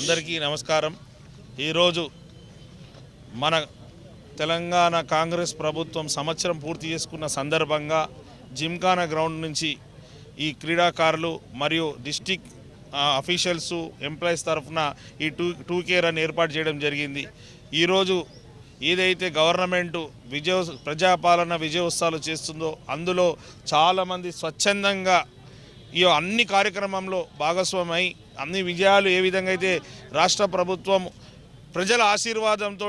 అందరికీ నమస్కారం। ఈరోజు మన తెలంగాణ కాంగ్రెస్ ప్రభుత్వం సంవత్సరం పూర్తి చేసుకున్న సందర్భంగా జిమ్ఖానా గ్రౌండ్ నుంచి ఈ క్రీడాకారులు మరియు డిస్ట్రిక్ట్ అఫీషియల్స్ ఎంప్లాయీస్ తరఫున ఈ టూకే రన్ ఏర్పాటు చేయడం జరిగింది। ఈరోజు ఏదైతే గవర్నమెంట్ ప్రజాపాలన విజయోత్సవాలు చేస్తుందో అందులో చాలామంది స్వచ్ఛందంగా ఈ అన్ని కార్యక్రమంలో భాగస్వామై అన్ని విజయాలు ఏ విధంగా అయితే రాష్ట్ర ప్రభుత్వం ప్రజల ఆశీర్వాదంతో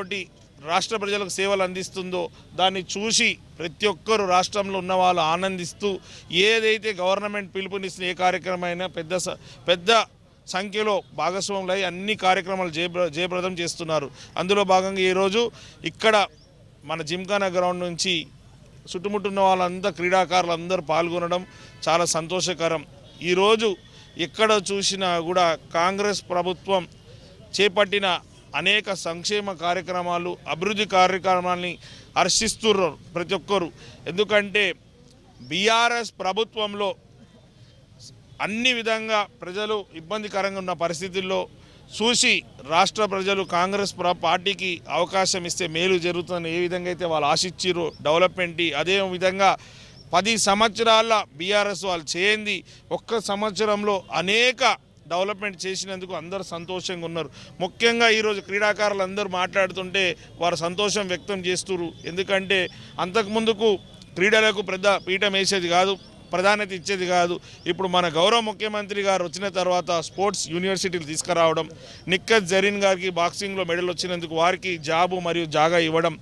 రాష్ట్ర ప్రజలకు సేవలు అందిస్తుందో దాన్ని చూసి ప్రతి ఒక్కరు రాష్ట్రంలో ఉన్న వాళ్ళు ఆనందిస్తూ ఏదైతే గవర్నమెంట్ పిలుపునిస్తున్న ఏ కార్యక్రమమైనా పెద్ద సంఖ్యలో భాగస్వాములై అన్ని కార్యక్రమాలు జయప్రదం చేస్తున్నారు। అందులో భాగంగా ఈరోజు ఇక్కడ మన జిమ్ఖానా గ్రౌండ్ నుంచి చుట్టుముట్టున్న వాళ్ళంతా క్రీడాకారులు అందరూ పాల్గొనడం చాలా సంతోషకరం। ఈరోజు ఎక్కడ చూసినా కూడా కాంగ్రెస్ ప్రభుత్వం చేపట్టిన అనేక సంక్షేమ కార్యక్రమాలు అభివృద్ధి కార్యక్రమాలని హర్షిస్తున్నారు ప్రతి ఒక్కరు। ఎందుకంటే బీఆర్ఎస్ ప్రభుత్వంలో అన్ని విధంగా ప్రజలు ఇబ్బందికరంగా ఉన్న పరిస్థితుల్లో చూసి రాష్ట్ర ప్రజలు కాంగ్రెస్ పార్టీకి అవకాశం ఇస్తే మేలు జరుగుతుందని ఏ విధంగా అయితే వాళ్ళు ఆశించారో డెవలప్మెంట్ అదే విధంగా 10 సంవత్సరాల బీఆర్ఎస్ వాళ్ళు చేయండి ఒక్క సంవత్సరంలో అనేక డెవలప్మెంట్ చేసినందుకు అందరూ సంతోషంగా ఉన్నారు। ముఖ్యంగా ఈరోజు క్రీడాకారులు అందరూ మాట్లాడుతుంటే వారు సంతోషం వ్యక్తం చేస్తున్నారు। ఎందుకంటే అంతకుముందుకు క్రీడలకు పెద్ద పీఠం వేసేది కాదు, ప్రాధాన్యత ఇచ్చేది కాదు। ఇప్పుడు మన గౌరవ ముఖ్యమంత్రి గారు వచ్చిన తర్వాత స్పోర్ట్స్ యూనివర్సిటీలు తీసుకురావడం, నిక్కత్ జరీన్ గారికి బాక్సింగ్లో మెడల్ వచ్చినందుకు వారికి జాబు మరియు జాగా ఇవ్వడం,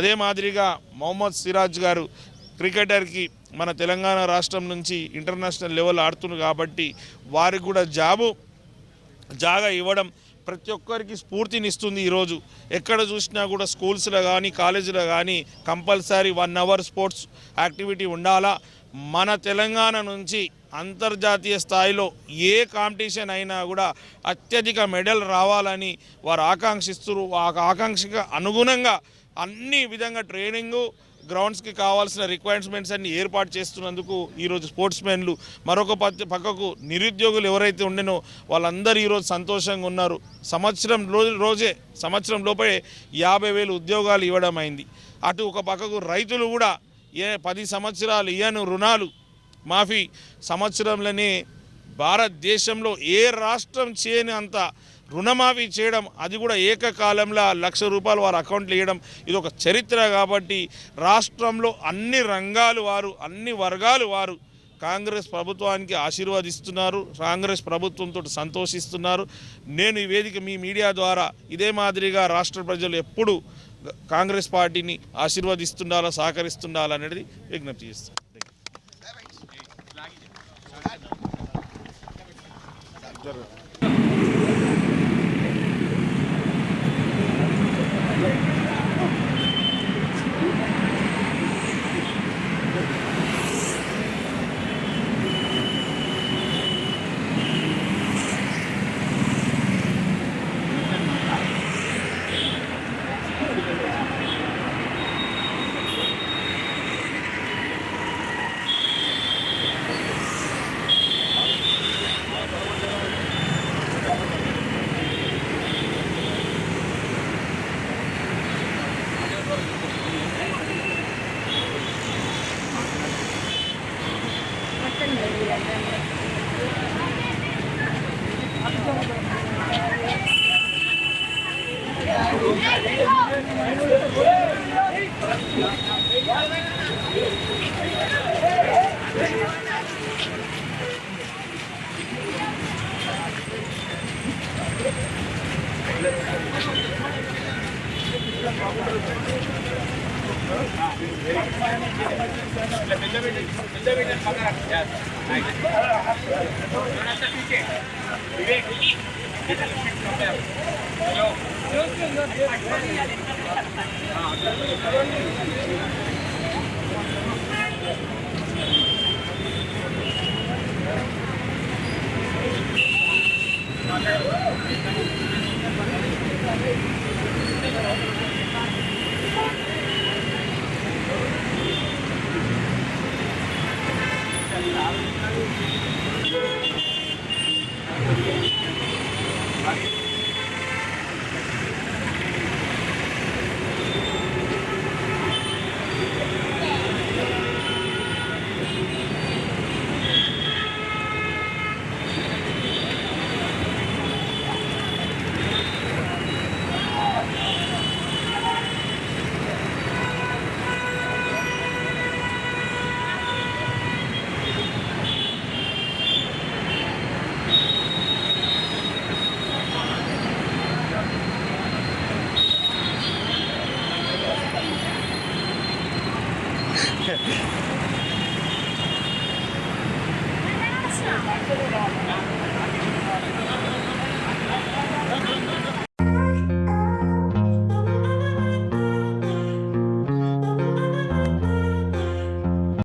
అదే మాదిరిగా మొహమ్మద్ సిరాజ్ గారు క్రికెటర్కి మన తెలంగాణ రాష్ట్రం నుంచి ఇంటర్నేషనల్ లెవెల్ ఆడుతున్నారు కాబట్టి వారికి కూడా జాగా ఇవ్వడం ప్రతి ఒక్కరికి స్ఫూర్తినిస్తుంది। ఈరోజు ఎక్కడ చూసినా కూడా స్కూల్స్లో కానీ కాలేజీలో కానీ కంపల్సరీ 1 అవర్ స్పోర్ట్స్ యాక్టివిటీ ఉండాలా। మన తెలంగాణ నుంచి అంతర్జాతీయ స్థాయిలో ఏ కాంపిటీషన్ అయినా కూడా అత్యధిక మెడల్ రావాలని వారు ఆకాంక్షిస్తున్నారు। ఆ ఆకాంక్షకు అనుగుణంగా అన్ని విధంగా ట్రైనింగు గ్రౌండ్స్కి కావాల్సిన రిక్వైర్మెంట్స్ అన్ని ఏర్పాటు చేస్తున్నందుకు ఈరోజు స్పోర్ట్స్మెన్లు మరొక పక్కకు నిరుద్యోగులు ఎవరైతే ఉండేనో వాళ్ళందరూ ఈరోజు సంతోషంగా ఉన్నారు। సంవత్సరం లోపే 50,000 ఉద్యోగాలు ఇవ్వడం అయింది। అటు ఒక పక్కకు రైతులు కూడా 10 సంవత్సరాలు ఇయ్యను రుణాలు మాఫీ సంవత్సరంలోనే భారతదేశంలో ఏ రాష్ట్రం చేయని అంత రుణమాఫీ చేయడం, అది కూడా ఏకకాలంలో ₹1,00,000 వారి అకౌంట్లో వేయడం ఇది ఒక చరిత్ర। కాబట్టి రాష్ట్రంలో అన్ని రంగాలు వారు అన్ని వర్గాలు వారు కాంగ్రెస్ ప్రభుత్వానికి ఆశీర్వదిస్తున్నారు, కాంగ్రెస్ ప్రభుత్వంతో సంతోషిస్తున్నారు। నేను ఈ వేదిక మీ మీడియా ద్వారా ఇదే మాదిరిగా రాష్ట్ర ప్రజలు ఎప్పుడు కాంగ్రెస్ పార్టీని ఆశీర్వదిస్తుండాలో సహకరిస్తుండాలనేది విజ్ఞప్తి చేస్తాను।